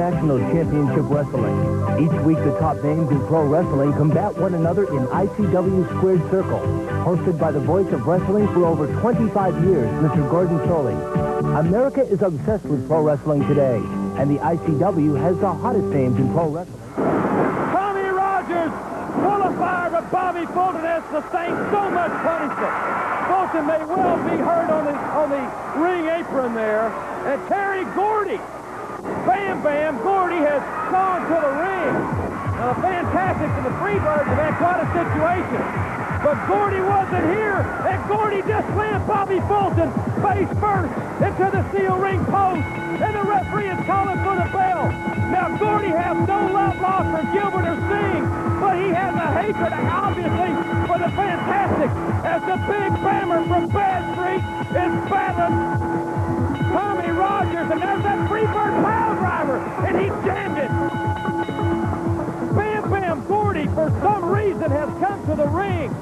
International Championship Wrestling. Each week, the top names in pro wrestling combat one another in ICW Squared Circle. Hosted by the voice of wrestling for over 25 years, Mr. Gordon Soley. America is obsessed with pro wrestling today, and the ICW has the hottest names in pro wrestling. Tommy Rogers, full of fire, but Bobby Fulton has sustained so much punishment. Fulton may well be hurt on the ring apron there. And Terry Gordy, Bam Bam Gordy has gone to the ring. Now the Fantastics and the Freebirds have had quite a situation. But Gordy wasn't here, and Gordy just slammed Bobby Fulton face first into the steel ring post, and the referee is calling for the bell. Now Gordy has no love lost for Gilbert or Singh, but he has a hatred, obviously, for the Fantastics, as the big Bammer from Bad Street is battling Tommy Rogers, and there's that Freebird pile driver, and he jammed it. Bam Bam Gordy, for some reason, has come to the ring.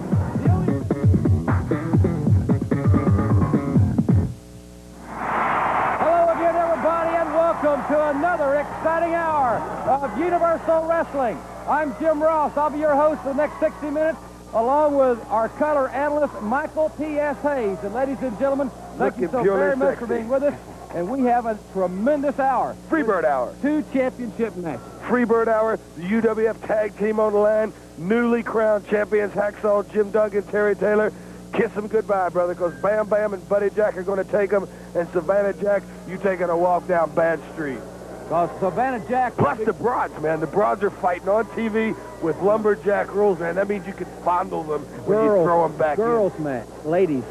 Hello again, everybody, and welcome to another exciting hour of Universal Wrestling. I'm Jim Ross. I'll be your host for the next 60 minutes, along with our color analyst, Michael P.S. Hayes. And ladies and gentlemen, thank you so very much for being with us. And we have a tremendous hour. Freebird Hour. 2 championship matches. Freebird Hour, the UWF tag team on the line. Newly crowned champions, Hacksaw Jim Duggan, Terry Taylor. Kiss them goodbye, brother, because Bam Bam and Buddy Jack are going to take them. And Savannah Jack, you taking a walk down Bad Street. Because Savannah Jack... Plus the broads, man. The broads are fighting on TV with lumberjack rules, man. That means you can fondle them when you throw them back girls in. Match. Ladies.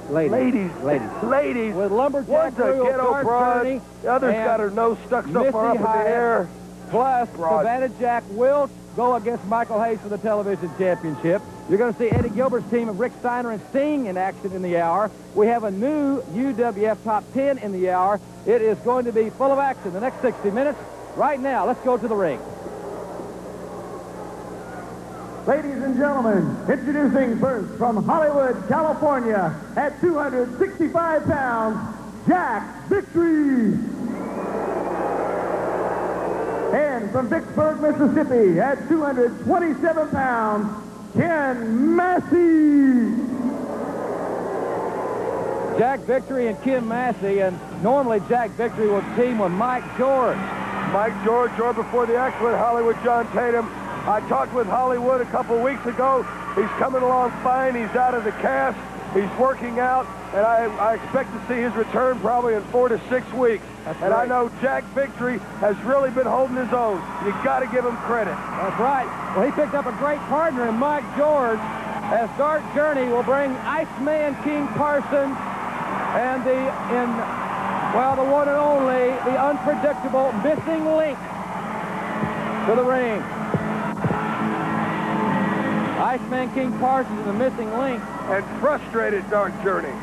Ladies. With lumberjack one's a ghetto broad, the other's got her nose stuck so far up in the air. Plus, Savannah Jack will go against Michael Hayes for the television championship. You're going to see Eddie Gilbert's team of Rick Steiner and Sting in action in the hour. We have a new UWF Top 10 in the hour. It is going to be full of action the next 60 minutes. Right now, let's go to the ring. Ladies and gentlemen, introducing first from Hollywood, California, at 265 pounds, Jack Victory. And from Vicksburg, Mississippi, at 227 pounds, Ken Massey. Jack Victory and Ken Massey, and normally Jack Victory will team with Mike George. Mike George, or before the excellent Hollywood John Tatum. I talked with Hollywood a couple weeks ago. He's coming along fine. He's out of the cast. He's working out, and I expect to see his return probably in 4 to 6 weeks. And I know Jack Victory has really been holding his own. You got to give him credit. That's right. Well, he picked up a great partner in Mike George, as Dark Journey will bring Iceman King Parsons and the one and only, the unpredictable Missing Link to the ring. Iceman King Parsons and the Missing Link. And frustrated Dark Journey.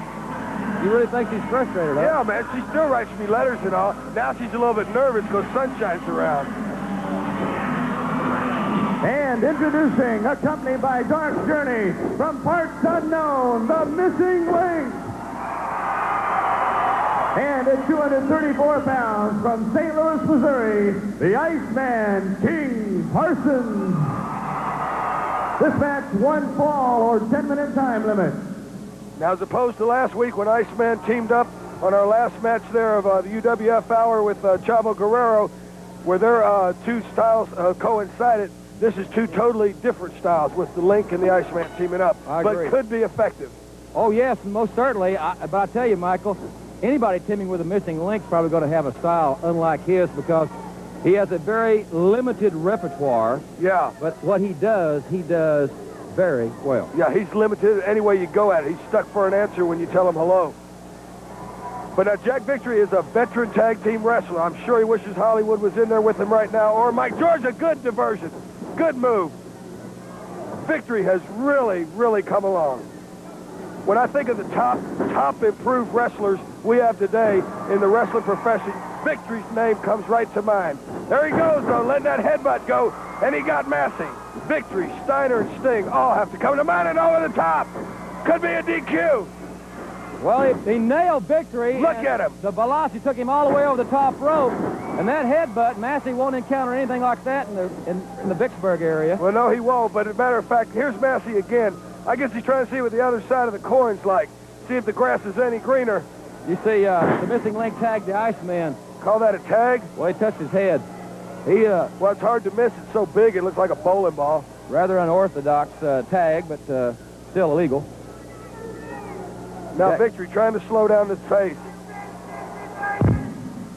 You really think she's frustrated, huh? Yeah, man. She still writes me letters and all. Now she's a little bit nervous because Sunshine's around. And introducing, accompanied by Dark Journey, from parts unknown, the Missing Link. And at 234 pounds, from St. Louis, Missouri, the Iceman King Parsons. This match, 1 fall or 10-minute time limit. Now, as opposed to last week when Iceman teamed up on our last match there of the UWF Hour with Chavo Guerrero, where their 2 styles coincided, this is 2 totally different styles with the Link and the Iceman teaming up. I agree. But could be effective. Oh, yes, most certainly. But I tell you, Michael, anybody teaming with a Missing Link's probably going to have a style unlike his, because he has a very limited repertoire. Yeah. But what he does very well. Yeah, he's limited any way you go at it. He's stuck for an answer when you tell him hello. But now Jack Victory is a veteran tag team wrestler. I'm sure he wishes Hollywood was in there with him right now. Or Mike George, a good diversion. Good move. Victory has really, really come along. When I think of the top improved wrestlers we have today in the wrestling profession, Victory's name comes right to mind. There he goes, though, letting that headbutt go, and he got Massey. Victory, Steiner, and Sting all have to come to mind and over the top. Could be a DQ. Well, he nailed Victory. Look at him. The velocity took him all the way over the top rope. And that headbutt, Massey won't encounter anything like that in the Vicksburg area. Well, no, he won't. But as a matter of fact, here's Massey again. I guess he's trying to see what the other side of the coin's like. See if the grass is any greener. You see, the missing link tagged the Iceman. Call that a tag? Well, he touched his head. Well, it's hard to miss. It's so big, it looks like a bowling ball. Rather unorthodox tag, but still illegal. Now, Victory trying to slow down this pace.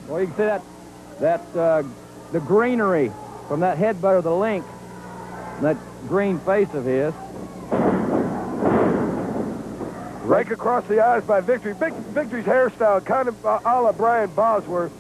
Well, you can see the greenery from that headbutt of the link, that green face of his. Rake across the eyes by Victory. Victory's hairstyle, kind of a la Brian Bosworth.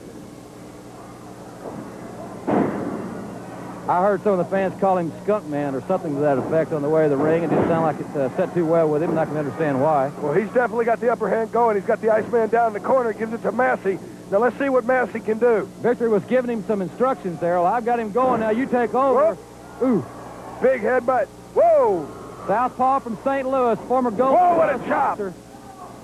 I heard some of the fans call him Skunk Man or something to that effect on the way to the ring. It didn't sound like it set too well with him, and I can understand why. Well, he's definitely got the upper hand going. He's got the Iceman down in the corner, gives it to Massey. Now, let's see what Massey can do. Victory was giving him some instructions there. Well, I've got him going. Now, you take over. Whoa. Ooh. Big headbutt. Whoa. Southpaw from St. Louis, former goal. Whoa, what a chop.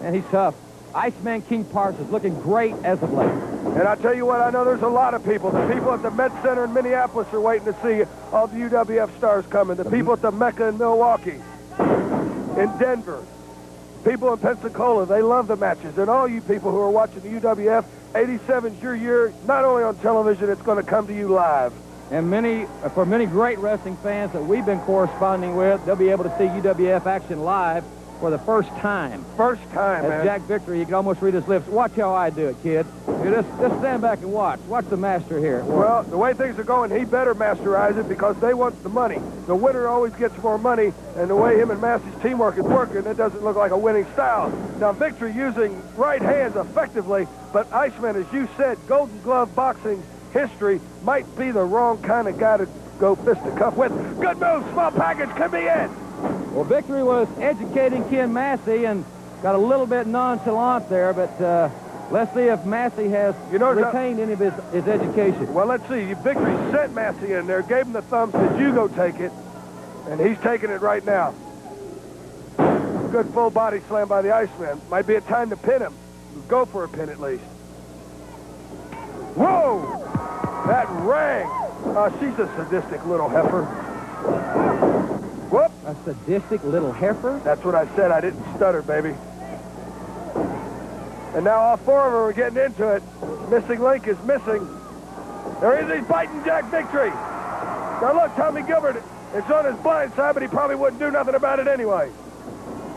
And he's tough. Iceman King Parsons looking great as of late. And I tell you what, I know there's a lot of people. The people at the Met Center in Minneapolis are waiting to see all the UWF stars coming. The people at the Mecca in Milwaukee, in Denver, people in Pensacola, they love the matches. And all you people who are watching the UWF, 87's your year, not only on television, it's going to come to you live. And for many great wrestling fans that we've been corresponding with, they'll be able to see UWF action live for the first time. First time, man. Jack Victory, you can almost read his lips. Watch how I do it, kid. You just stand back and watch. Watch the master here. Well, the way things are going, he better masterize it because they want the money. The winner always gets more money, and the way him and Massey's teamwork is working, it doesn't look like a winning style. Now, Victory using right hands effectively, but Iceman, as you said, Golden Glove boxing history might be the wrong kind of guy to go fist to cuff with. Good move, small package could be it. Well, Victory was educating Ken Massey and got a little bit nonchalant there, but let's see if Massey has retained any of his education. Well, let's see. Victory sent Massey in there, gave him the thumb, said, you go take it, and he's taking it right now. Good full body slam by the Iceman. Might be a time to pin him. Go for a pin at least. Whoa! That rang. She's a sadistic little heifer. Whoop. A sadistic little heifer? That's what I said. I didn't stutter, baby. And now all four of them are getting into it. Missing link is missing. There he is. He's biting Jack Victory. Now look, Tommy Gilbert, it's on his blind side, but he probably wouldn't do nothing about it anyway.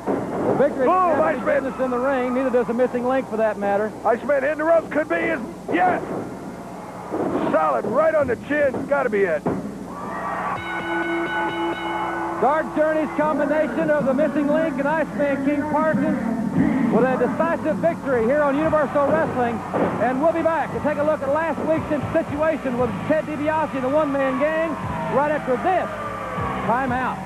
Well, Victory doesn't have any business in the ring. Neither does the missing link, for that matter. Iceman hitting the ropes. Could be his. Yes. Solid. Right on the chin. Got to be it. Dark Journey's combination of the missing link and Iceman King Parsons with a decisive victory here on Universal Wrestling. And we'll be back to take a look at last week's situation with Ted DiBiase and the one-man gang right after this timeout.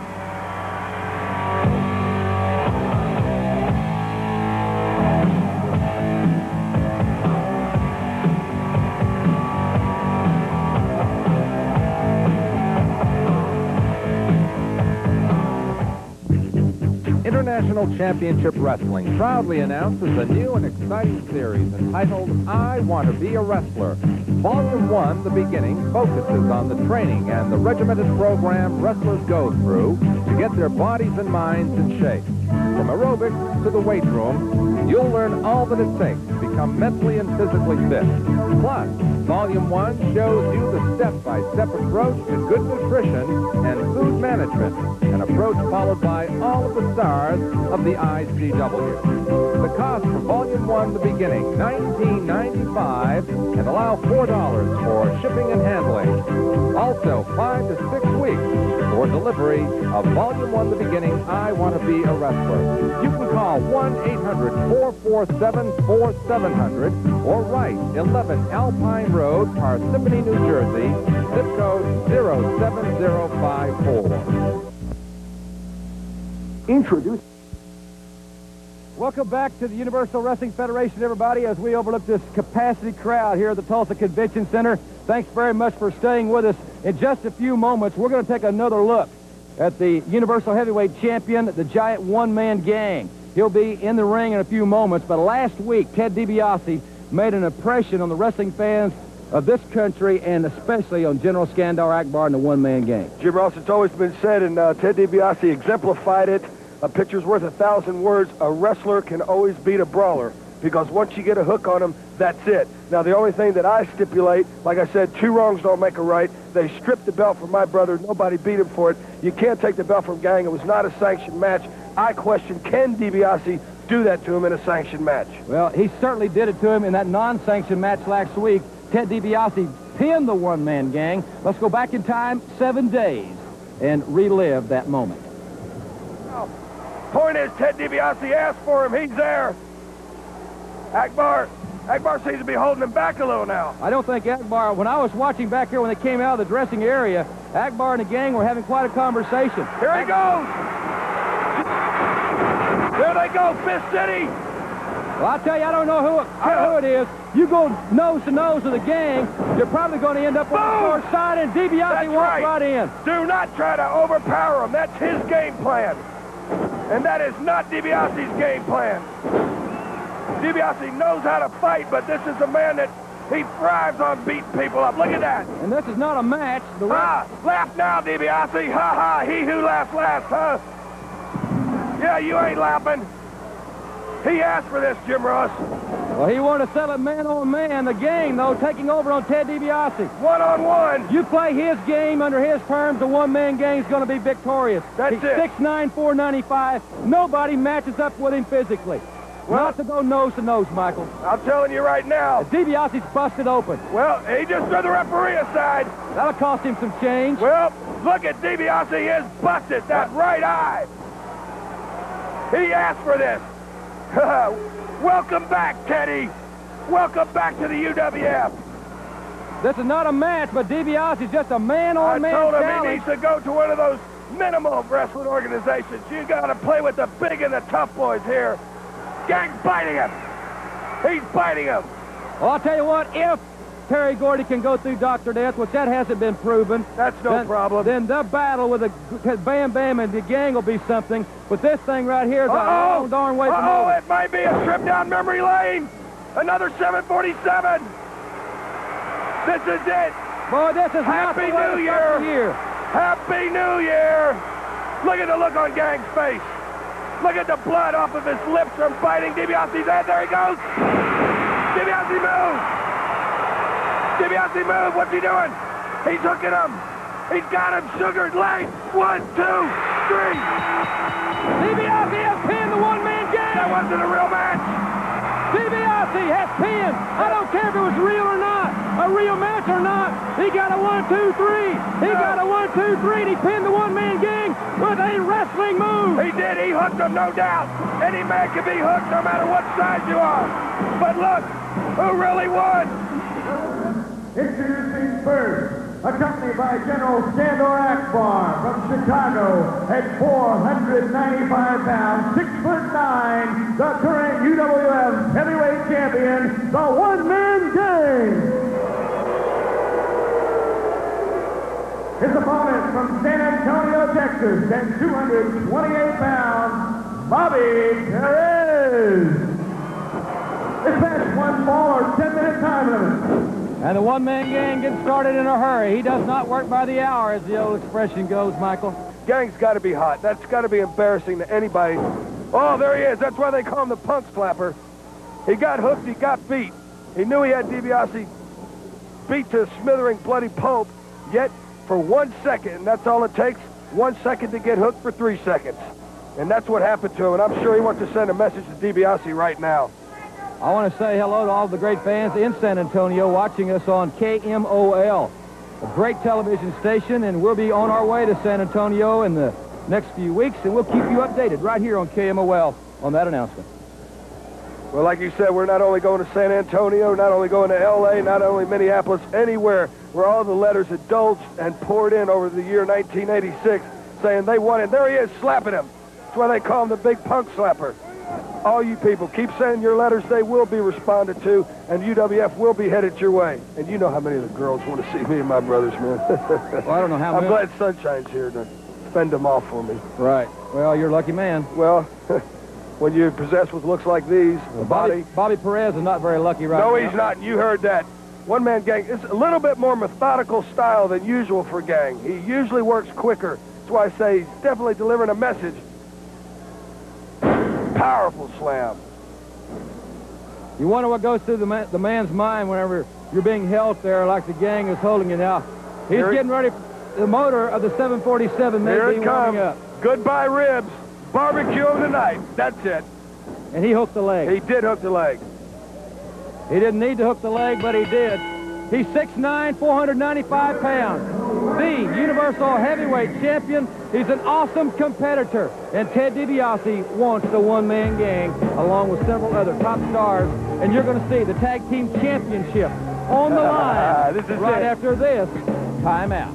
International Championship Wrestling proudly announces a new and exciting series entitled I Want to Be a Wrestler. Volume 1, The Beginning, focuses on the training and the regimented program wrestlers go through to get their bodies and minds in shape. From aerobics to the weight room, you'll learn all that it takes to become mentally and physically fit. Plus, Volume 1 shows you the step-by-step approach to good nutrition and food management, an approach followed by all of the stars of the ICW. The cost for Volume 1, The Beginning, $19.95, and allow $4 for shipping and handling. Also, 5 to 6 weeks for delivery of Volume 1, The Beginning, I Want to Be a Wrestler. You can call 1-800-447-4700 or write 11 Alpine Road, Parsippany, New Jersey, zip code 07054. Introduce. Welcome back to the Universal Wrestling Federation, everybody, as we overlook this capacity crowd here at the Tulsa Convention Center. Thanks very much for staying with us. In just a few moments, we're going to take another look at the Universal Heavyweight Champion, the giant one-man gang. He'll be in the ring in a few moments, but last week, Ted DiBiase made an impression on the wrestling fans of this country, and especially on General Skandar Akbar and the one-man gang. Jim Ross, it's always been said, and Ted DiBiase exemplified it, a picture's worth 1,000 words. A wrestler can always beat a brawler, because once you get a hook on him, that's it. Now, the only thing that I stipulate, like I said, 2 wrongs don't make a right. They stripped the belt from my brother. Nobody beat him for it. You can't take the belt from Gang. It was not a sanctioned match. I question, can DiBiase do that to him in a sanctioned match? Well, he certainly did it to him in that non-sanctioned match last week. Ted DiBiase pinned the one-man gang. Let's go back in time 7 days and relive that moment. Point is, Ted DiBiase asked for him. He's there. Akbar seems to be holding him back a little now. I don't think Akbar, when I was watching back here when they came out of the dressing area, Akbar and the gang were having quite a conversation. Here he goes. There they go, Fist City. Well, I'll tell you, I don't know who it is. You go nose to nose with the gang, you're probably going to end up on the short side, and DiBiase walks right in. Do not try to overpower him. That's his game plan. And that is not DiBiase's game plan. DiBiase knows how to fight, but this is a man that he thrives on beating people up. Look at that. And this is not a match. Laugh now, DiBiase. Ha ha, he who laughs last, huh? Yeah, you ain't laughing. He asked for this, Jim Ross. Well, he wanted to settle it man on man. The gang, though, taking over on Ted DiBiase. One-on-one. You play his game under his terms, the one-man gang's going to be victorious. That's He's it. 6'9", 495. Nobody matches up with him physically. Well, not to go nose to nose, Michael. I'm telling you right now. DiBiase's busted open. Well, he just threw the referee aside. That'll cost him some change. Well, look at DiBiase. He is busted. That right eye. He asked for this. Welcome back, Teddy. Welcome back to the UWF. This is not a match, but DiBiase's just a man-on-man I told him challenge. he needs to go to one of those minimal wrestling organizations. You got to play with the big and the tough boys here. Gang's biting him. He's biting him. Well, I'll tell you what, if Terry Gordy can go through Dr. Death, which that hasn't been proven. That's no problem. Then the battle with the Bam Bam and the gang will be something. But this thing right here is a long darn way from over. It might be a trip down memory lane. Another 747. This is it. Boy, this is Happy New Year. Happy New Year. Look at the look on Gang's face. Look at the blood off of his lips from biting DiBiase's head. There he goes. DiBiase move. DiBiase move. What's he doing? He's hooking him. He's got him sugared leg. 1, 2, 3. DiBiase has pinned the one-man gang. That wasn't a real match. DiBiase has pinned. I don't care if it was real or not. A real match or not. He got a 1, 2, 3. He got a 1, 2, 3, and he pinned the one-man gang with a wrestling move. He did. He hooked him, no doubt. Any man can be hooked no matter what size you are. But look, who really won? Introducing first, accompanied by General Skandar Akbar from Chicago at 495 pounds, 6'9", the current UWF heavyweight champion, the one-man gang. His opponent from San Antonio, Texas, at 228 pounds, Bobby Perez. This match 1 fall or 10-minute time limit. And the one-man gang gets started in a hurry. He does not work by the hour, as the old expression goes, Michael. Gang's got to be hot. That's got to be embarrassing to anybody. Oh, there he is. That's why they call him the punk slapper. He got hooked. He got beat. He knew he had DiBiase beat to a smothering bloody pulp, yet for 1 second, and that's all it takes, 1 second to get hooked for 3 seconds. And that's what happened to him, and I'm sure he wants to send a message to DiBiase right now. I want to say hello to all the great fans in San Antonio watching us on KMOL, a great television station, and we'll be on our way to San Antonio in the next few weeks, and we'll keep you updated right here on KMOL on that announcement. Well, like you said, we're not only going to San Antonio, not only going to L.A., not only Minneapolis, anywhere where all the letters indulged and poured in over the year 1986, saying they won it. There he is, slapping him. That's why they call him the big punk slapper. All you people, keep sending your letters. They will be responded to, and UWF will be headed your way. And you know how many of the girls want to see me and my brothers, man. Well, I don't know how many. I'm glad Sunshine's here to fend them off for me. Right. Well, you're a lucky man. Well, when you're possessed with looks like these, the body... Bobby Perez is not very lucky right now. No, he's not. You heard that. One-man gang is a little bit more methodical style than usual for gang. He usually works quicker. That's why I say he's definitely delivering a message. Powerful slam. You wonder what goes through the man's mind whenever you're being held there like the gang is holding you now. He's getting ready. The motor of the 747 may be warming up. Goodbye ribs. Barbecue of the night. That's it. And he hooked the leg. He did hook the leg. He didn't need to hook the leg, but he did. He's 6'9", 495 pounds. The Universal Heavyweight Champion. He's an awesome competitor. And Ted DiBiase wants the one-man gang, along with several other top stars. And you're going to see the Tag Team Championship on the line this is right it. after this timeout.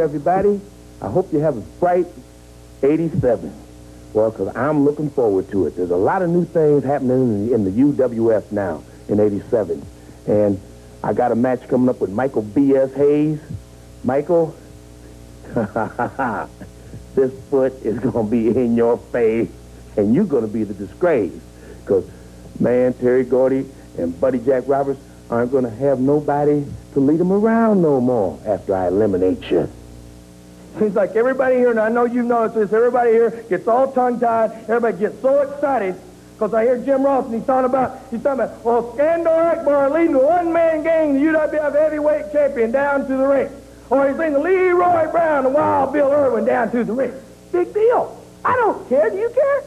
Everybody, I hope you have a bright 87. Well, because I'm looking forward to it. There's a lot of new things happening in the UWF now in 87. And I got a match coming up with Michael B.S. Hayes. Michael, this foot is going to be in your face, and you're going to be the disgrace. Because, man, Terry Gordy and Buddy Jack Roberts aren't going to have nobody to lead them around no more after I eliminate you. Seems like everybody here, and I know you've noticed this, everybody here gets all tongue-tied. Everybody gets so excited because I hear Jim Ross, and he's talking about, well, Skandor Akbar leading the one-man gang, the UWF heavyweight champion, down to the ring. Or he's leading Leroy Brown and Wild Bill Irwin down to the ring. Big deal. I don't care. Do you care?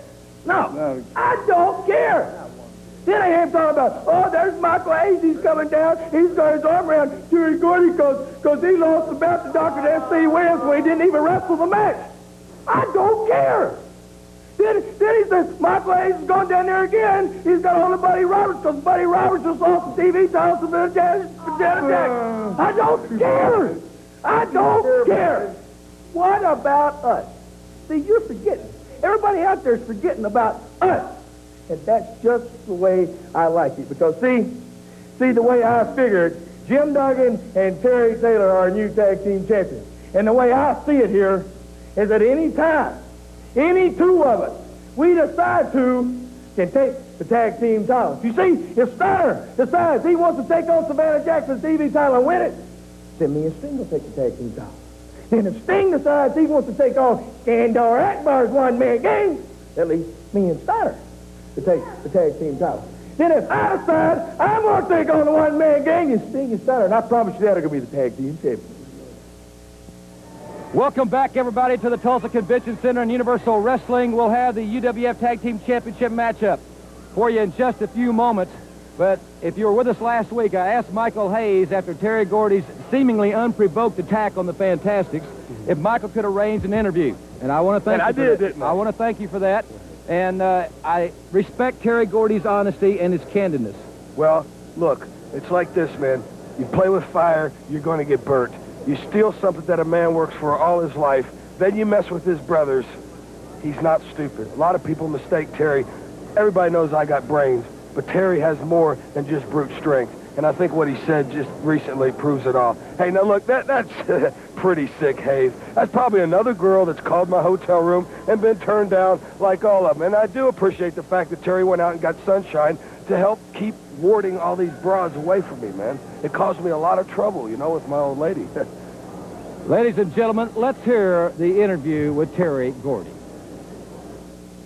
No. I don't care. Then I hear him talking about, oh, there's Michael Hayes. He's coming down. He's got his arm around Terry Gordy because he lost the belt to Dr. S.C. Williams when he didn't even wrestle the match. I don't care. Then he says, Michael Hayes is going down there again. He's got hold of Buddy Roberts because Buddy Roberts just lost the TV title to Janet Jackson. I don't care. I don't care. What about us? See, you're forgetting. Everybody out there is forgetting about us. And that's just the way I like it. Because, see the way I figured, Jim Duggan and Terry Taylor are our new tag team champions. And the way I see it here is that any time, any two of us, we decide to, can take the tag team titles. You see, if Steiner decides he wants to take on Savannah Jackson's TV title and win it, then me and Sting will take the tag team title. Then if Sting decides he wants to take on Skandor Akbar's one-man gang, at least me and Steiner to take the tag team title. Then if I decide I'm going to take on the one-man gang, and Sting and Steiner, and I promise you that are going to be the tag team champions. Welcome back, everybody, to the Tulsa Convention Center and Universal Wrestling. We'll have the UWF Tag Team Championship matchup for you in just a few moments. But if you were with us last week, I asked Michael Hayes, after Terry Gordy's seemingly unprovoked attack on the Fantastics, if Michael could arrange an interview. And I want to thank you for that. I want to thank you for that. And I respect Terry Gordy's honesty and his candidness. Well, look, it's like this, man. You play with fire, you're going to get burnt. You steal something that a man works for all his life, then you mess with his brothers. He's not stupid. A lot of people mistake Terry. Everybody knows I got brains, but Terry has more than just brute strength. And I think what he said just recently proves it all. Hey, now look, that's pretty sick, Hayes. That's probably another girl that's called my hotel room and been turned down like all of them. And I do appreciate the fact that Terry went out and got Sunshine to help keep warding all these broads away from me, man. It caused me a lot of trouble, you know, with my old lady. Ladies and gentlemen, let's hear the interview with Terry Gordy.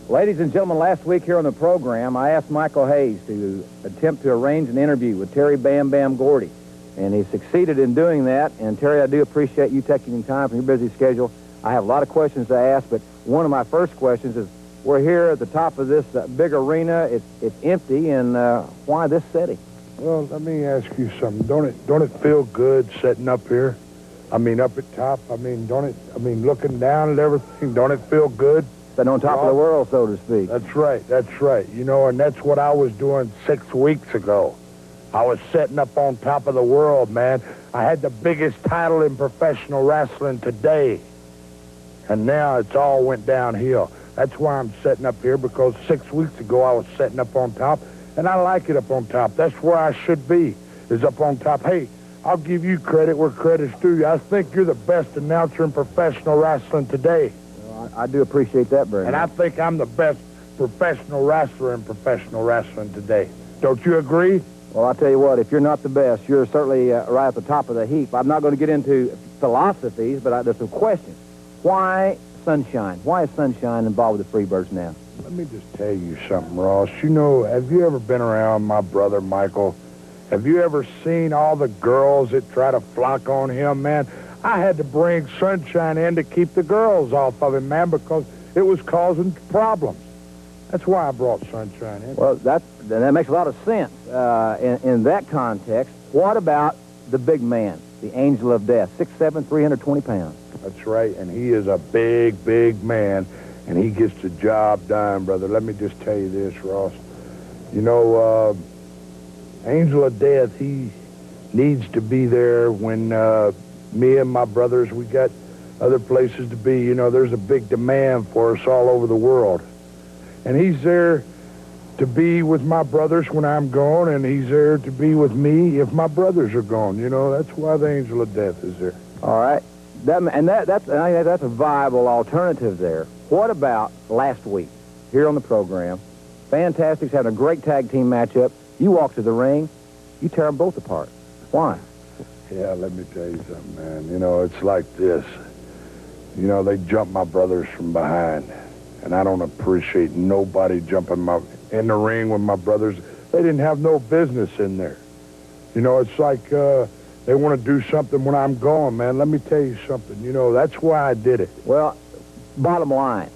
Ladies and gentlemen, last week here on the program, I asked Michael Hayes to attempt to arrange an interview with Terry Bam Bam Gordy. And he succeeded in doing that. And Terry, I do appreciate you taking time from your busy schedule. I have a lot of questions to ask, but one of my first questions is, we're here at the top of this big arena. It's empty, and why this setting? Well, let me ask you something. Don't it feel good sitting up here? I mean, up at top. I mean, looking down at everything, don't it feel good? Sitting on top of the world, so to speak. That's right. You know, and that's what I was doing 6 weeks ago. I was sitting up on top of the world, man. I had the biggest title in professional wrestling today. And now it's all went downhill. That's why I'm sitting up here, because 6 weeks ago I was sitting up on top, And I like it up on top. That's where I should be, is up on top. Hey, I'll give you credit where credit's due. I think you're the best announcer in professional wrestling today. Well, I do appreciate that very much. And I think I'm the best professional wrestler in professional wrestling today. Don't you agree? Well, I'll tell you what, if you're not the best, you're certainly right at the top of the heap. I'm not going to get into philosophies, but there's some questions. Why Sunshine? Why is Sunshine involved with the Freebirds now? Let me just tell you something, Ross. You know, have you ever been around my brother, Michael? Have you ever seen all the girls that try to flock on him, man? I had to bring Sunshine in to keep the girls off of him, man, because it was causing problems. That's why I brought Sunshine in. Well, that makes a lot of sense. In that context, what about the big man, the Angel of Death, 6'7", 320 pounds? That's right, and he is a big, big man, and he gets the job done, brother. Let me just tell you this, Ross. You know, Angel of Death, he needs to be there when me and my brothers, we got other places to be. You know, there's a big demand for us all over the world. And he's there to be with my brothers when I'm gone, and he's there to be with me if my brothers are gone. You know, that's why the Angel of Death is there. All right. That's a viable alternative there. What about last week here on the program? Fantastic's having a great tag team matchup. You walk to the ring, you tear them both apart. Why? Yeah, let me tell you something, man. You know, it's like this. You know, they jump my brothers from behind, and I don't appreciate nobody jumping in the ring with my brothers. They didn't have no business in there. You know, it's like they want to do something when I'm gone, man. Let me tell you something. You know, that's why I did it. Well, bottom line,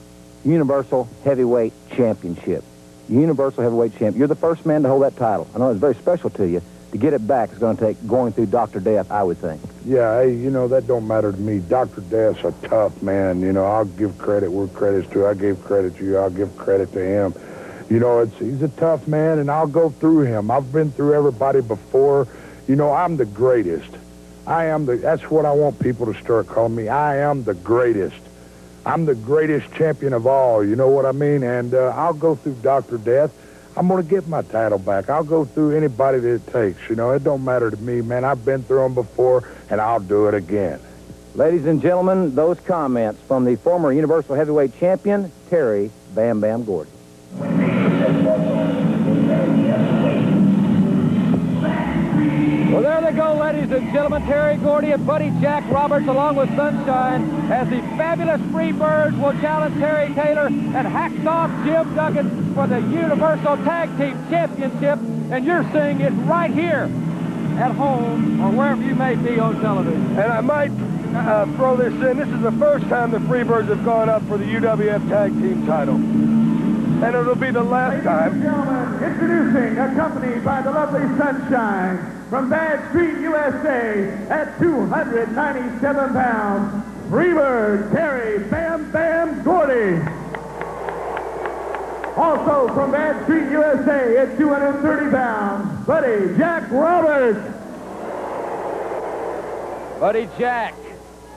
Universal Heavyweight Championship. Universal Heavyweight Champ. You're the first man to hold that title. I know it's very special to you. To get it back is going to take going through Dr. Death, I would think. Yeah, hey, you know, that don't matter to me. Dr. Death's a tough man. You know, I'll give credit where credit's due. I gave credit to you. I'll give credit to him. You know, he's a tough man, and I'll go through him. I've been through everybody before. You know, I'm the greatest. That's what I want people to start calling me. I am the greatest. I'm the greatest champion of all, you know what I mean? And I'll go through Dr. Death. I'm going to get my title back. I'll go through anybody that it takes, you know. It don't matter to me, man. I've been through them before, and I'll do it again. Ladies and gentlemen, those comments from the former Universal Heavyweight Champion, Terry Bam Bam Gordy. Well, there they go, ladies and gentlemen. Terry Gordy and Buddy Jack Roberts, along with Sunshine, as the fabulous Freebirds will challenge Terry Taylor and Hacksaw Jim Duggan for the Universal Tag Team Championship. And you're seeing it right here at home or wherever you may be on television. And I might throw this in. This is the first time the Freebirds have gone up for the UWF Tag Team title. And it'll be the last time. Ladies and gentlemen, introducing, accompanied by the lovely Sunshine, from Bad Street, USA, at 297 pounds, Freebird Terry Bam Bam Gordy. Also from Bad Street, USA, at 230 pounds, Buddy Jack Roberts. Buddy Jack.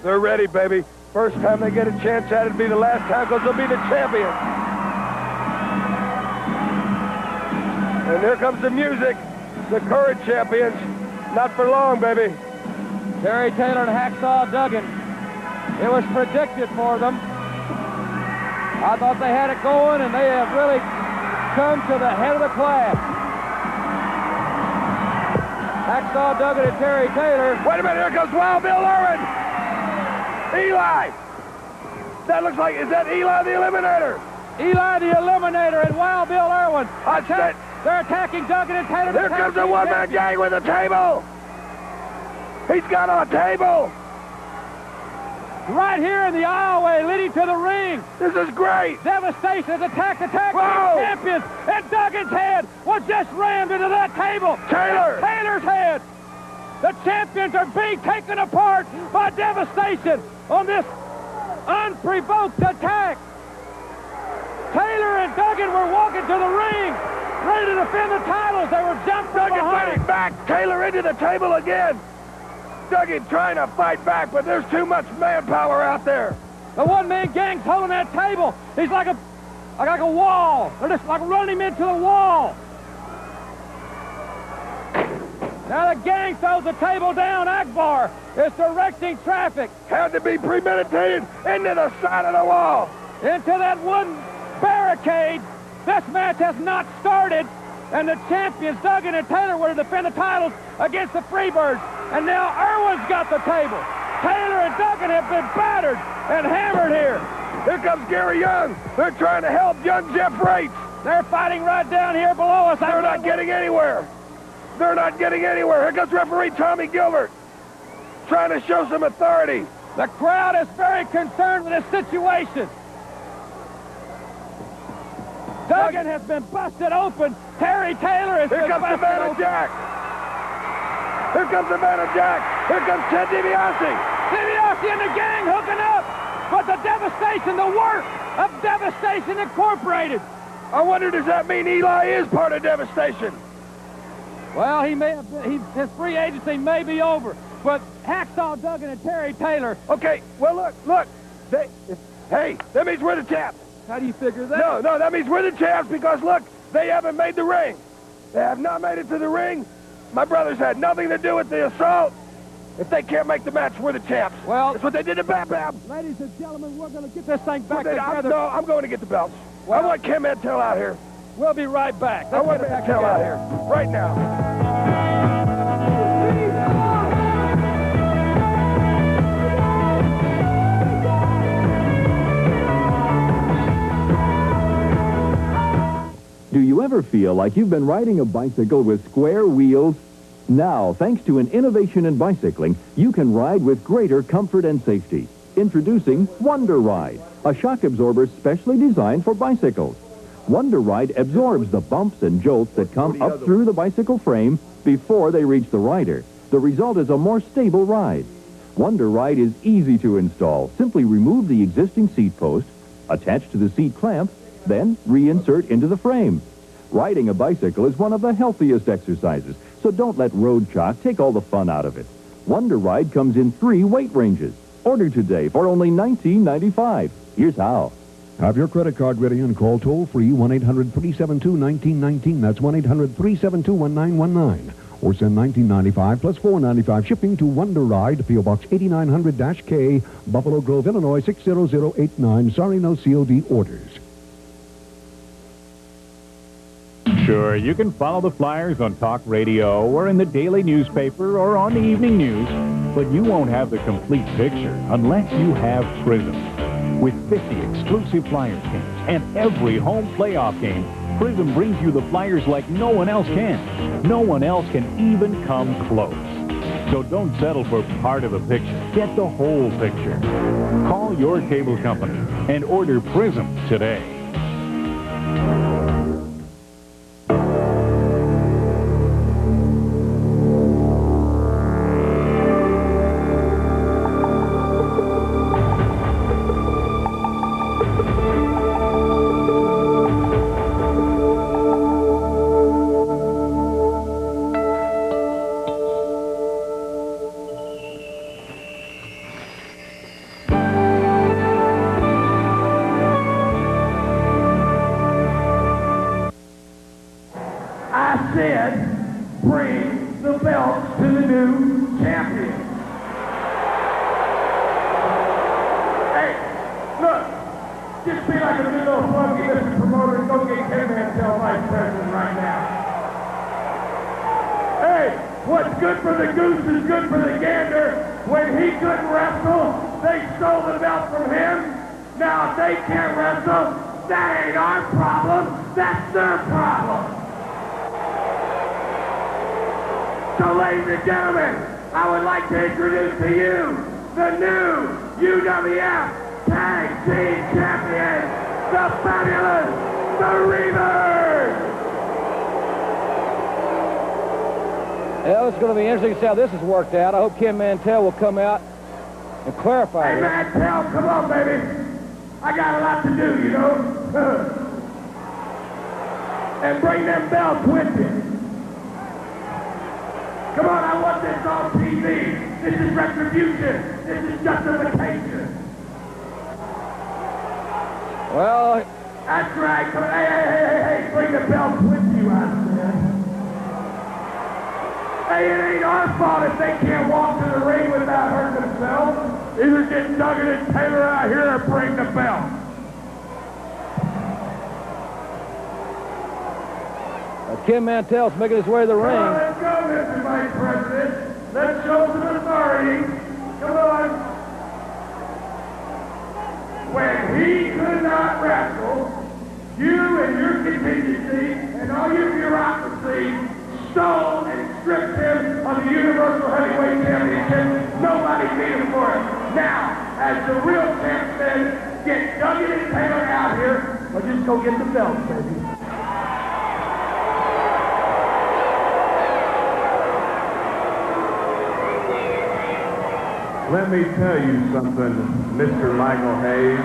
They're ready, baby. First time they get a chance at it, it'll be the last time because they'll be the champions. And here comes the music. The current champions. Not for long, baby. Terry Taylor and Hacksaw Duggan. It was predicted for them. I thought they had it going, and they have really come to the head of the class. Hacksaw Duggan and Terry Taylor. Wait a minute, here comes Wild Bill Irwin. Eli. That looks like, is that Eli the Eliminator? Eli the Eliminator and Wild Bill Irwin. They're attacking Duggan and Taylor. Here comes the one-man gang with a table. He's got a table. Right here in the aisleway leading to the ring. This is great. Devastation has attacked the tag team champions. And Duggan's head was just rammed into that table. Taylor's head. The champions are being taken apart by Devastation on this unprovoked attack. Taylor and Duggan were walking to the ring, ready to defend the titles. They were jumped from Duggan behind. fighting back. Taylor into the table again. Duggan trying to fight back, but there's too much manpower out there. The one-man gang's holding that table. He's like a wall. They're just like running him into the wall. Now the gang throws the table down. Akbar is directing traffic. Had to be premeditated into the side of the wall. Into that wooden barricade. This match has not started. And the champions, Duggan and Taylor, were to defend the titles against the Freebirds. And now Irwin's got the table. Taylor and Duggan have been battered and hammered here. Here comes Gary Young. They're trying to help young Jeff Rates. They're fighting right down here below us. They're not getting anywhere. They're not getting anywhere. Here comes referee Tommy Gilbert, trying to show some authority. The crowd is very concerned with this situation. Duggan has been busted open. Terry Taylor has been busted open. Here comes Savannah Jack. Here comes Savannah Jack. Here comes Ted DiBiase. DiBiase and the gang hooking up. But the devastation, the work of Devastation Incorporated. I wonder, does that mean Eli is part of Devastation? Well, he may have been, his free agency may be over. But Hacksaw Duggan and Terry Taylor. Okay, well, look. Hey, that means we're the champs. How do you figure that? No, that means we're the champs because, look, they haven't made the ring. They have not made it to the ring. My brothers had nothing to do with the assault. If they can't make the match, we're the champs. Well, that's what they did to Bam Bam. Ladies and gentlemen, we're going to get this thing back together. No, I'm going to get the belts. Well, I want Kim Mantell out here. We'll be right back. I want Mantell out here right now. Do you ever feel like you've been riding a bicycle with square wheels? Now, thanks to an innovation in bicycling, you can ride with greater comfort and safety. Introducing Wonder Ride, a shock absorber specially designed for bicycles. Wonder Ride absorbs the bumps and jolts that come up through the bicycle frame before they reach the rider. The result is a more stable ride. Wonder Ride is easy to install. Simply remove the existing seat post, attach to the seat clamp, then reinsert into the frame. Riding a bicycle is one of the healthiest exercises, so don't let road chalk take all the fun out of it. Wonder Ride comes in 3 weight ranges. Order today for only $19.95. Here's how. Have your credit card ready and call toll-free 1-800-372-1919. That's 1-800-372-1919. Or send $19.95 plus $4.95 shipping to Wonder Ride, P.O. Box 8900-K, Buffalo Grove, Illinois 60089. Sorry, no COD orders. Sure, you can follow the Flyers on talk radio or in the daily newspaper or on the evening news, but you won't have the complete picture unless you have Prism. With 50 exclusive Flyers games and every home playoff game, Prism brings you the Flyers like no one else can. No one else can even come close. So don't settle for part of the picture. Get the whole picture. Call your cable company and order Prism today. Bring the belts to the new champion. Hey, look, just be like a little funky Mr. Promoter and go get Kim Mantell Vice President right now. Hey, what's good for the goose is good for the gander. When he couldn't wrestle, they stole the belt from him. Now if they can't wrestle, that ain't our problem, that's their problem. So, ladies and gentlemen, I would like to introduce to you the new UWF Tag Team Champions, the fabulous, the freebirds. Well, it's going to be interesting to see how this has worked out. I hope Kim Mantell will come out and clarify. Hey, Mantell, come on, baby. I got a lot to do, you know. And bring them belts with you. Come on, I want this on TV. This is retribution. This is justification. Well, that's right. Come on. Hey, bring the belts with you out there. Hey, it ain't our fault if they can't walk to the ring without hurting themselves. Either get Duggan and Taylor out here or bring the belt. Ken Mantell's making his way to the ring. Come on, let's go, Mr. Vice President. Let's show some authority. Come on. When he could not wrestle, you and your contingency and all your bureaucracy stole and stripped him of the Universal Heavyweight Championship. Nobody beat him for it. Now, as the real champ said, get Duggan and Taylor out here, or just go get the belts, baby. Let me tell you something, Mr. Michael Hayes.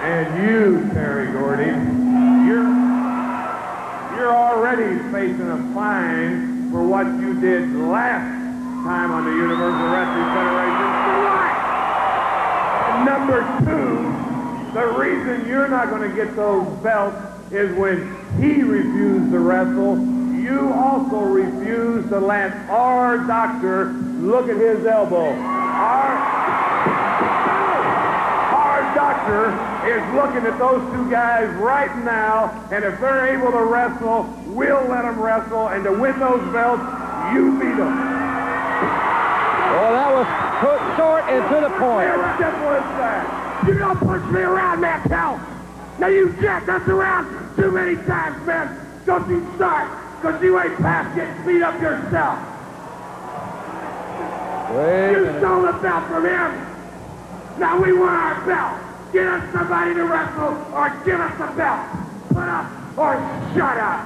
And you, Terry Gordy, you're already facing a fine for what you did last time on the Universal Wrestling Federation. And number two, the reason you're not going to get those belts is when he refused to wrestle, you also refused to let our doctor look at his elbow. Our doctor is looking at those two guys right now, and if they're able to wrestle, we'll let them wrestle, and to win those belts, you beat them. Well, that was put short and to the point. How simple is that? You don't push me around, Mantell. Now you jacked us around too many times, man. Don't you start. Because you ain't past getting beat up yourself. You stole the belt from him. Now we want our belt. Get us somebody to wrestle or give us the belt. Put up or shut up.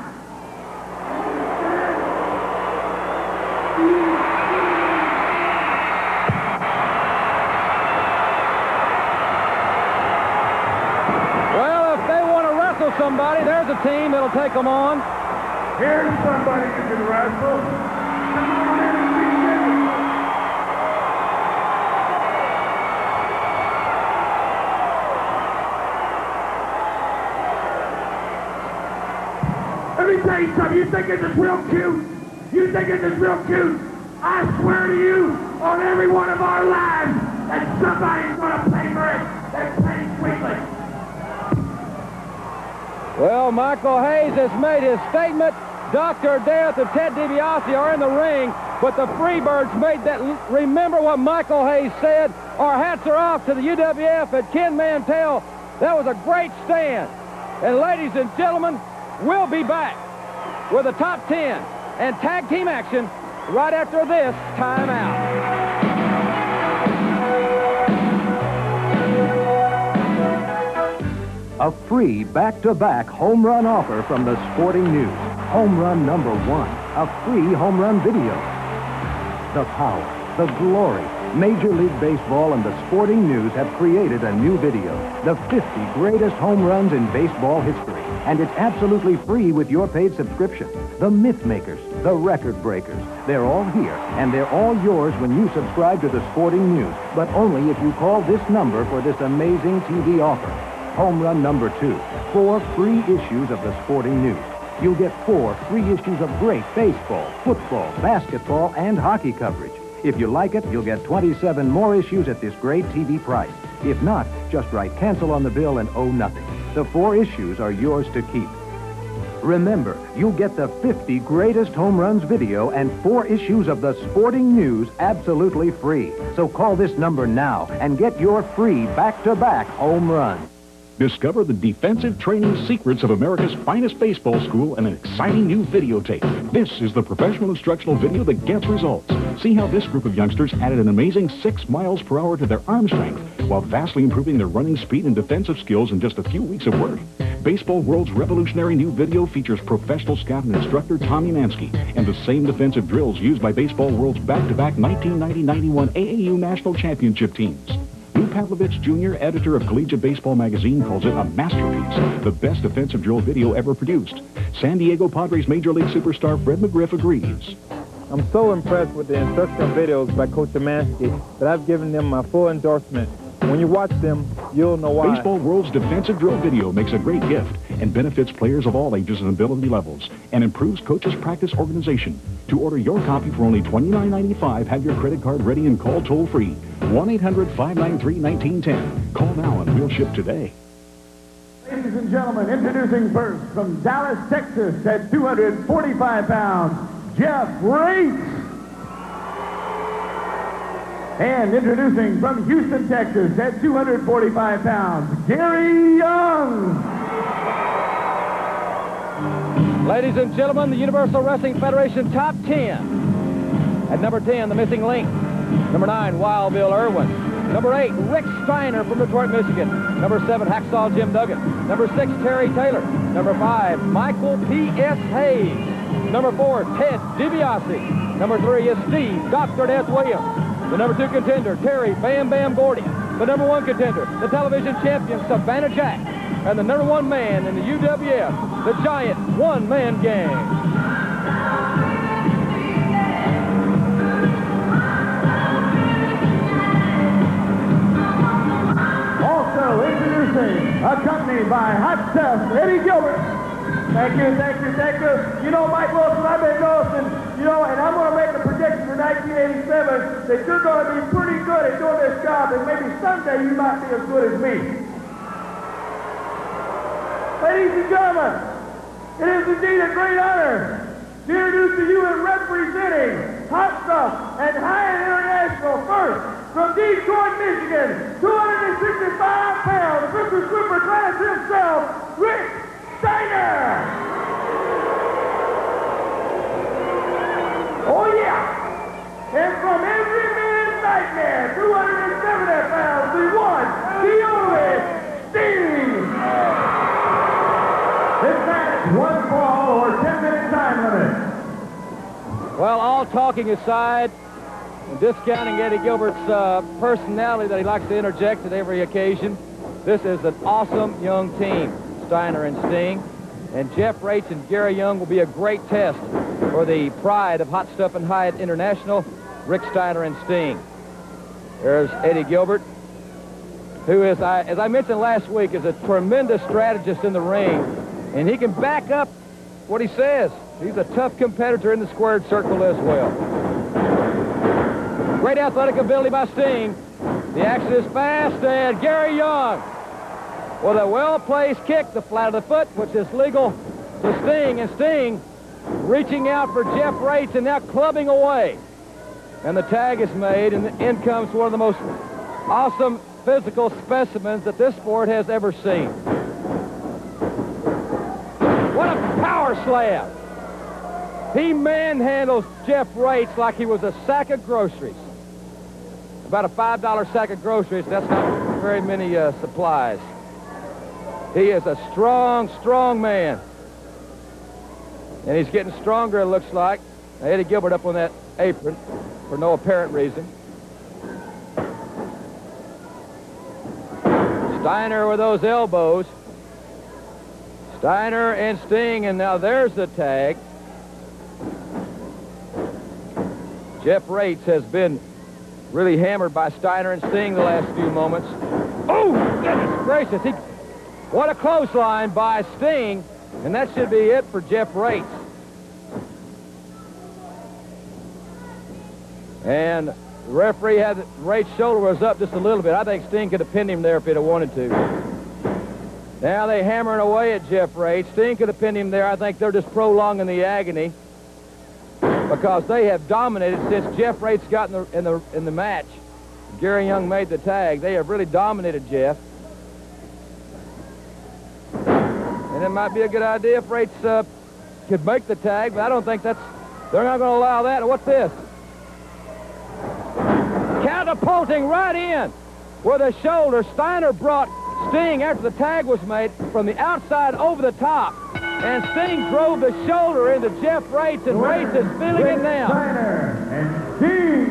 Well, if they want to wrestle somebody, there's a team that'll take them on. Here's somebody who can wrestle. Come on in and be Let me tell you something. You think this is real cute? You think this is real cute? I swear to you, on every one of our lives, that somebody's going to pay for it and pay sweetly. Well, Michael Hayes has made his statement. Dr. Death and Ted DiBiase are in the ring, but the Freebirds made that. Remember what Michael Hayes said? Our hats are off to the UWF and Ken Mantell. That was a great stand. And ladies and gentlemen, we'll be back with the top 10 and tag team action right after this timeout. A free back-to-back home run offer from the Sporting News. Home run number 1, a free home run video. The power, the glory. Major League Baseball and the Sporting News have created a new video, the 50 greatest home runs in baseball history. And it's absolutely free with your paid subscription. The myth makers, the record breakers, they're all here, and they're all yours when you subscribe to the Sporting News, but only if you call this number for this amazing TV offer. Home run number 2, 4 free issues of the Sporting News. You'll get 4 free issues of great baseball, football, basketball, and hockey coverage. If you like it, you'll get 27 more issues at this great TV price. If not, just write cancel on the bill and owe nothing. The 4 issues are yours to keep. Remember, you'll get the 50 greatest home runs video and 4 issues of the Sporting News absolutely free. So call this number now and get your free back-to-back home run. Discover the defensive training secrets of America's finest baseball school in an exciting new videotape. This is the professional instructional video that gets results. See how this group of youngsters added an amazing 6 miles per hour to their arm strength while vastly improving their running speed and defensive skills in just a few weeks of work. Baseball World's revolutionary new video features professional scout and instructor Tommy Mansky and the same defensive drills used by Baseball World's back-to-back 1990-91 AAU National Championship teams. Lou Pavlovich Jr., editor of Collegiate Baseball magazine, calls it a masterpiece, the best defensive drill video ever produced. San Diego Padres Major League superstar Fred McGriff agrees. I'm so impressed with the instructional videos by Coach Mansky that I've given them my full endorsement. When you watch them, you'll know why. Baseball World's defensive drill video makes a great gift, and benefits players of all ages and ability levels and improves coaches' practice organization. To order your copy for only $29.95, have your credit card ready and call toll-free. 1-800-593-1910. Call now and we'll ship today. Ladies and gentlemen, introducing first from Dallas, Texas at 245 pounds, Jeff Rates. And introducing from Houston, Texas at 245 pounds, Gary Young. Ladies and gentlemen, the Universal Wrestling Federation Top 10. At number 10, The Missing Link. Number 9, Wild Bill Irwin. Number 8, Rick Steiner from Detroit, Michigan. Number 7, Hacksaw Jim Duggan. Number 6, Terry Taylor. Number 5, Michael P.S. Hayes. Number 4, Ted DiBiase. Number 3 is Steve Dr. Death Williams. The number 2 contender, Terry Bam Bam Gordy. The number 1 contender, the television champion, Savannah Jack. And the number 1 man in the UWF, the Giant One-Man Gang. Also introducing, accompanied by Hot Stuff, Eddie Gilbert. Thank you, thank you, thank you. You know, Mike Wilson, I've been noticing, and I'm going to make a prediction for 1987 that you're going to be pretty good at doing this job, and maybe someday you might be as good as me. Ladies and gentlemen, it is indeed a great honor to introduce to you and representing Hot Stuff and Hyatt International first from Detroit, Michigan, 265 pounds, Mr. Super Class himself, Rick Steiner! Oh, yeah! And from every man's nightmare, 270 pounds, the one, the only, Sting! This match, 1 fall or 10-minute time limit. Well, all talking aside, and discounting Eddie Gilbert's personality that he likes to interject at every occasion, this is an awesome young team, Steiner and Sting. And Jeff Rates and Gary Young will be a great test for the pride of Hot Stuff and Hyatt International, Rick Steiner and Sting. There's Eddie Gilbert, who is, as I mentioned last week, is a tremendous strategist in the ring. And he can back up what he says. He's a tough competitor in the squared circle as well. Great athletic ability by Sting. The action is fast, and Gary Young with a well-placed kick, the flat of the foot, which is legal to Sting, and Sting reaching out for Jeff Rates and now clubbing away. And the tag is made, and in comes one of the most awesome physical specimens that this sport has ever seen. What a power slam! He manhandles Jeff Rates like he was a sack of groceries. About a $5 sack of groceries, that's not very many supplies. He is a strong, strong man. And he's getting stronger, it looks like. Now, Eddie Gilbert up on that apron for no apparent reason. Steiner with those elbows. Steiner and Sting, and now there's the tag. Jeff Rates has been really hammered by Steiner and Sting the last few moments. Oh, goodness gracious. What a clothesline by Sting, and that should be it for Jeff Rates. And the referee had Rates' shoulder was up just a little bit. I think Sting could have pinned him there if he'd have wanted to. Now they hammering away at Jeff Rates. Sting could have pinned him there. I think they're just prolonging the agony because they have dominated since Jeff Rates got in the match. Gary Young made the tag. They have really dominated Jeff. And it might be a good idea if Rates could make the tag, but I don't think they're not going to allow that. What's this? Catapulting right in with a shoulder. Steiner brought Sting after the tag was made from the outside over the top. And Sting drove the shoulder into Jeff Rates, and Rates is feeling it now. Steiner and Sting.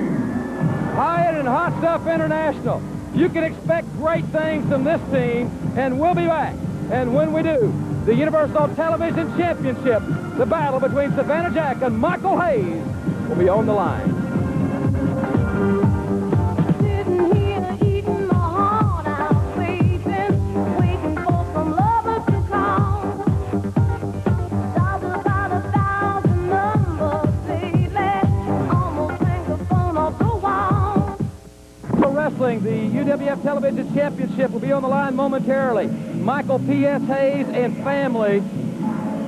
Hyatt and Hot Stuff International. You can expect great things from this team, and we'll be back. And when we do, the Universal Television Championship, the battle between Savannah Jack and Michael Hayes, will be on the line. Sitting here eating my heart out, waiting for some lovers to come. Wrestling, the UWF Television Championship will be on the line momentarily. Michael P.S. Hayes and family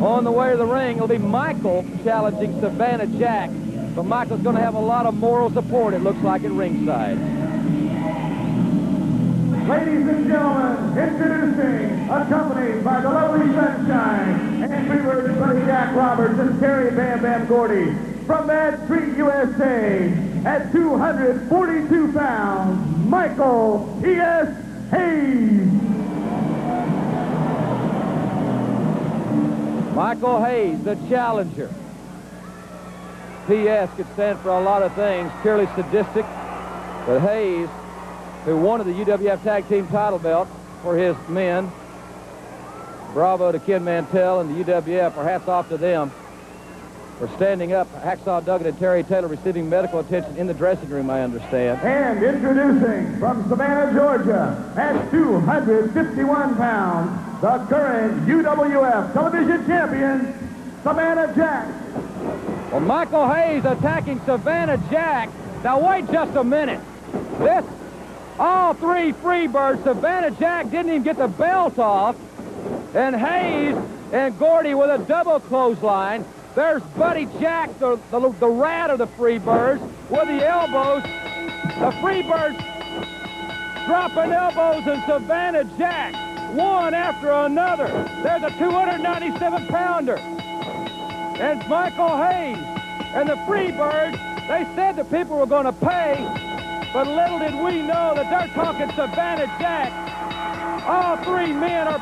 on the way to the ring. It'll be Michael challenging Savannah Jack. But Michael's going to have a lot of moral support, it looks like, at ringside. Ladies and gentlemen, introducing, accompanied by the lovely Sunshine and freebirds Buddy Jack Roberts and Terry Bam Bam Gordy, from Mad Street, USA, at 242 pounds, Michael P.S. Hayes. Michael Hayes, the challenger. P.S. could stand for a lot of things, purely sadistic, but Hayes, who wanted the UWF Tag Team title belt for his men, bravo to Ken Mantell and the UWF, or hats off to them for standing up. Hacksaw Duggan and Terry Taylor receiving medical attention in the dressing room, I understand. And introducing from Savannah, Georgia, at 251 pounds, the current UWF Television Champion, Savannah Jack. Well, Michael Hayes attacking Savannah Jack. Now, wait just a minute. All three freebirds, Savannah Jack didn't even get the belt off. And Hayes and Gordy with a double clothesline. There's Buddy Jack, the rat of the freebirds, with the elbows. The freebirds dropping elbows in Savannah Jack, one after another. There's a 297-pounder. And Michael Hayes and the freebirds, they said the people were going to pay, but little did we know that they're talking Savannah Jack. All three men are,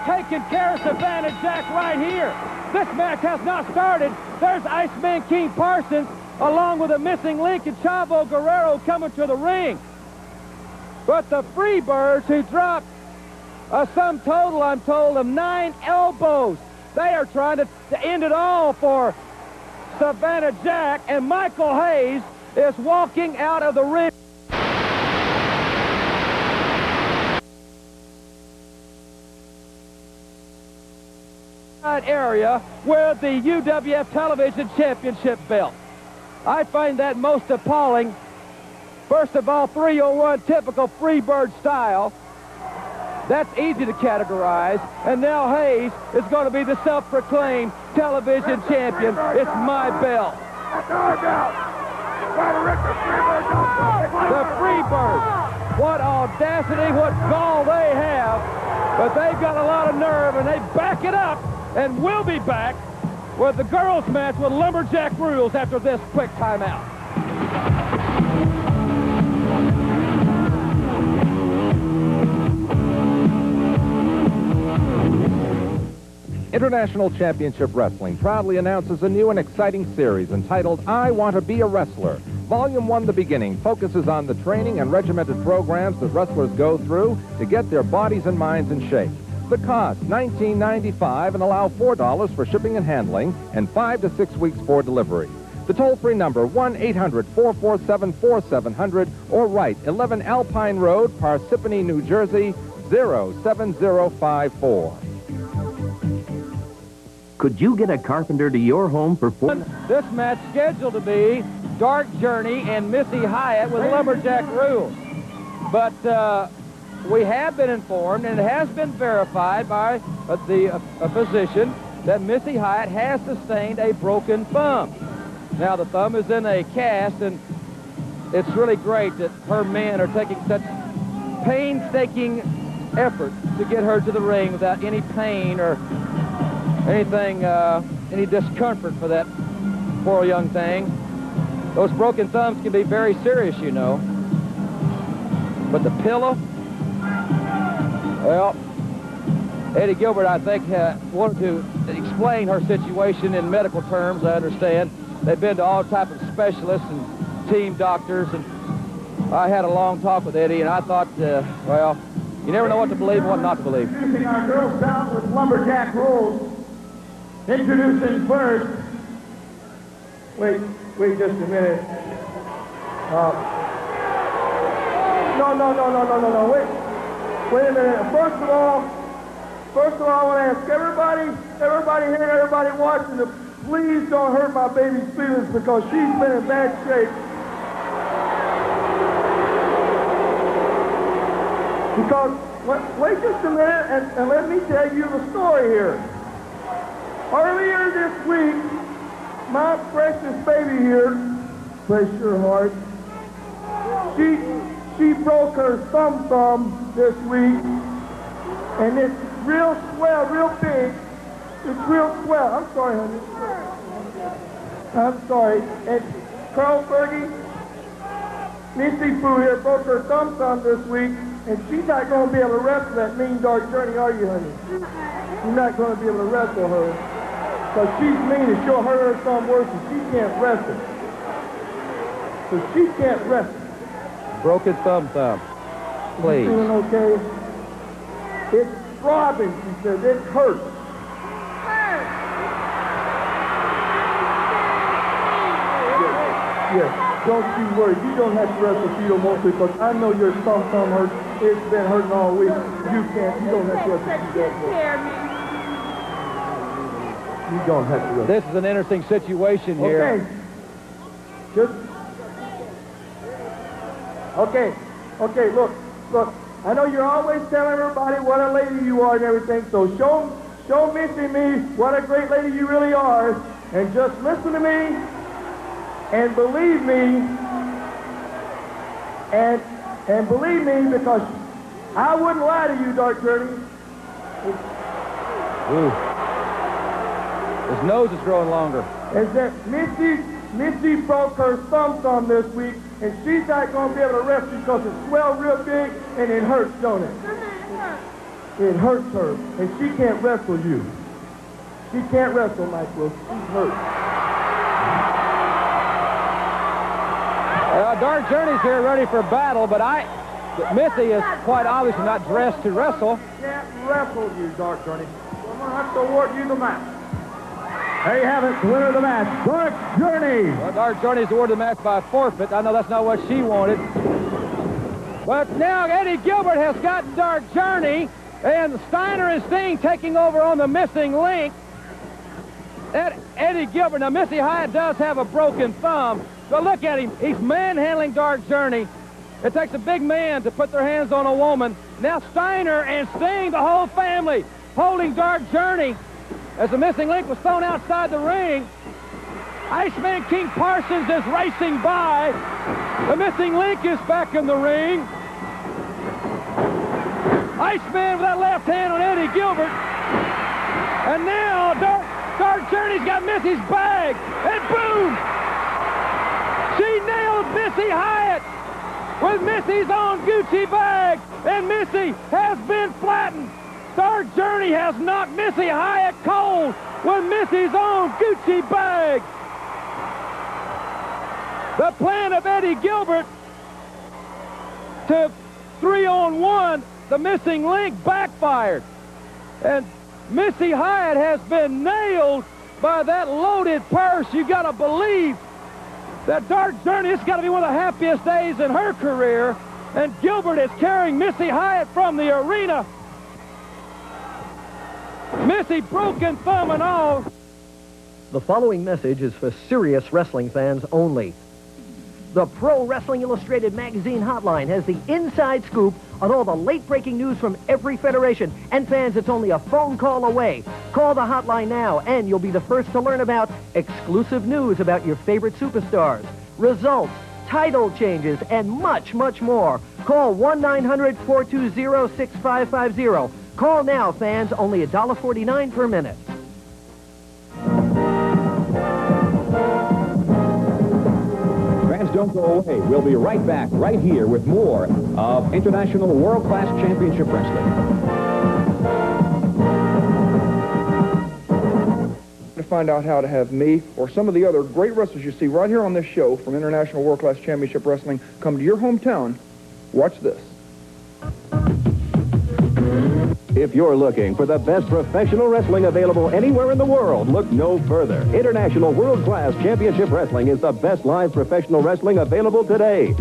taking care of Savannah Jack right here. This match has not started. There's Iceman King Parsons, along with a missing link, and Chavo Guerrero coming to the ring. But the freebirds, who dropped a sum total, I'm told, of 9 elbows, they are trying to end it all for Savannah Jack, and Michael Hayes is walking out of the ring. Area with the UWF Television Championship belt. I find that most appalling. First of all, 301, typical freebird style. That's easy to categorize. And now Hayes is going to be the self-proclaimed television champion. It's my belt. The freebirds, what audacity, what gall they have. But they've got a lot of nerve, and they back it up. And we'll be back with the girls' match with Lumberjack rules after this quick timeout. International Championship Wrestling proudly announces a new and exciting series entitled I Want to Be a Wrestler. Volume 1, The Beginning, focuses on the training and regimented programs that wrestlers go through to get their bodies and minds in shape. The cost, $19.95, and allow $4 for shipping and handling and 5 to 6 weeks for delivery. The toll-free number, 1-800-447-4700, or write 11 Alpine Road, Parsippany, New Jersey, 07054. Could you get a carpenter to your home for This match scheduled to be Dark Journey and Missy Hyatt with Lumberjack rules. But we have been informed, and it has been verified by a physician, that Missy Hyatt has sustained a broken thumb. Now, the thumb is in a cast, and it's really great that her men are taking such painstaking effort to get her to the ring without any pain or anything, any discomfort for that poor young thing. Those broken thumbs can be very serious, you know. But the pillow, well, Eddie Gilbert, I think, wanted to explain her situation in medical terms, I understand. They've been to all types of specialists and team doctors, and I had a long talk with Eddie, and I thought, well, you never know what to believe and what not to believe. Introducing our girls bout with Lumberjack rules. Introducing first. Wait just a minute. No, wait a minute. First of all, I want to ask everybody here, everybody watching, to please don't hurt my baby's feelings, because she's been in bad shape. Because, wait just a minute and let me tell you the story here. Earlier this week, my precious baby here, bless your heart, she broke her thumb this week, and it's real swell, real big. It's real swell. I'm sorry, honey. I'm sorry. And Carl Fergie, Missy Pooh here broke her thumb this week, and she's not going to be able to wrestle that mean dark journey, are you, honey? You're not going to be able to wrestle her. Because she's mean and she'll hurt her thumb worse and she can't wrestle. So she can't wrestle. Broke his thumb. Please. You feeling okay? It's throbbing, she says. It hurts. Yes, don't you worry. You don't have to wrestle Tito mostly because I know your thumb hurts. It's been hurting all week. You don't have to wrestle Tito. You don't have to wrestle. This is an interesting situation here. Okay. Okay, look. I know you're always telling everybody what a lady you are and everything, so show Missy and me what a great lady you really are, and just listen to me and believe me, and believe me because I wouldn't lie to you, Dark Journey. Ooh. His nose is growing longer. Is that Missy broke her thumb this week, and she's not going to be able to wrestle because it swelled real big, and it hurts, don't it? It hurts her, and she can't wrestle you. She can't wrestle, Michael. She's hurt. Dark Journey's here ready for battle, but Missy is quite obviously not dressed to wrestle. Can't wrestle you, Dark Journey. I'm going to have to award you the match. There you have it, the winner of the match, Dark Journey. Well, Dark Journey's awarded the match by forfeit. I know that's not what she wanted. But now Eddie Gilbert has got Dark Journey, and Steiner and Sting taking over on the missing link. Eddie Gilbert, now Missy Hyatt does have a broken thumb, but look at him. He's manhandling Dark Journey. It takes a big man to put their hands on a woman. Now Steiner and Sting, the whole family, holding Dark Journey as the missing link was thrown outside the ring. Iceman King Parsons is racing by. The missing link is back in the ring. Iceman with that left hand on Eddie Gilbert. And now Dark Journey's got Missy's bag. And boom! She nailed Missy Hyatt with Missy's own Gucci bag. And Missy has been flattened. Dark Journey has knocked Missy Hyatt cold with Missy's own Gucci bag. The plan of Eddie Gilbert to 3-on-1, the missing link, backfired. And Missy Hyatt has been nailed by that loaded purse. You got to believe that Dark Journey, this has got to be one of the happiest days in her career. And Gilbert is carrying Missy Hyatt from the arena. Missy, broken thumb and all. The following message is for serious wrestling fans only. The Pro Wrestling Illustrated magazine hotline has the inside scoop on all the late-breaking news from every federation. And fans, it's only a phone call away. Call the hotline now, and you'll be the first to learn about exclusive news about your favorite superstars, results, title changes, and much, much more. Call 1-900-420-6550. Call now, fans. Only $1.49 per minute. Fans, don't go away. We'll be right back right here with more of International World Class Championship Wrestling. To find out how to have me or some of the other great wrestlers you see right here on this show from International World Class Championship Wrestling come to your hometown, watch this. If you're looking for the best professional wrestling available anywhere in the world, look no further. International World Class Championship Wrestling is the best live professional wrestling available today.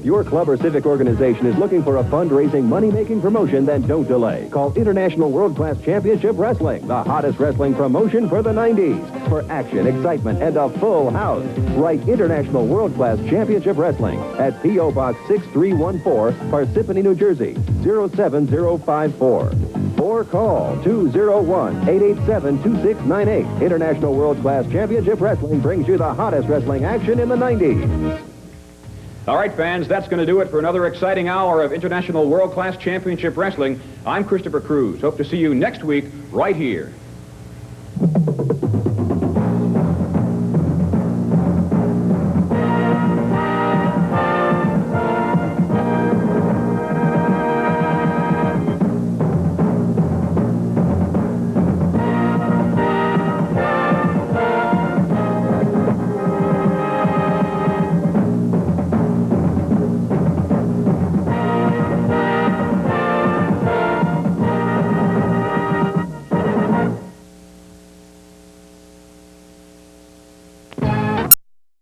If your club or civic organization is looking for a fundraising, money-making promotion, then don't delay. Call International World Class Championship Wrestling, the hottest wrestling promotion for the 90s. For action, excitement, and a full house, write International World Class Championship Wrestling at P.O. Box 6314, Parsippany, New Jersey, 07054. Or call 201-887-2698. International World Class Championship Wrestling brings you the hottest wrestling action in the 90s. All right, fans, that's going to do it for another exciting hour of International World Class Championship Wrestling. I'm Christopher Cruz. Hope to see you next week right here.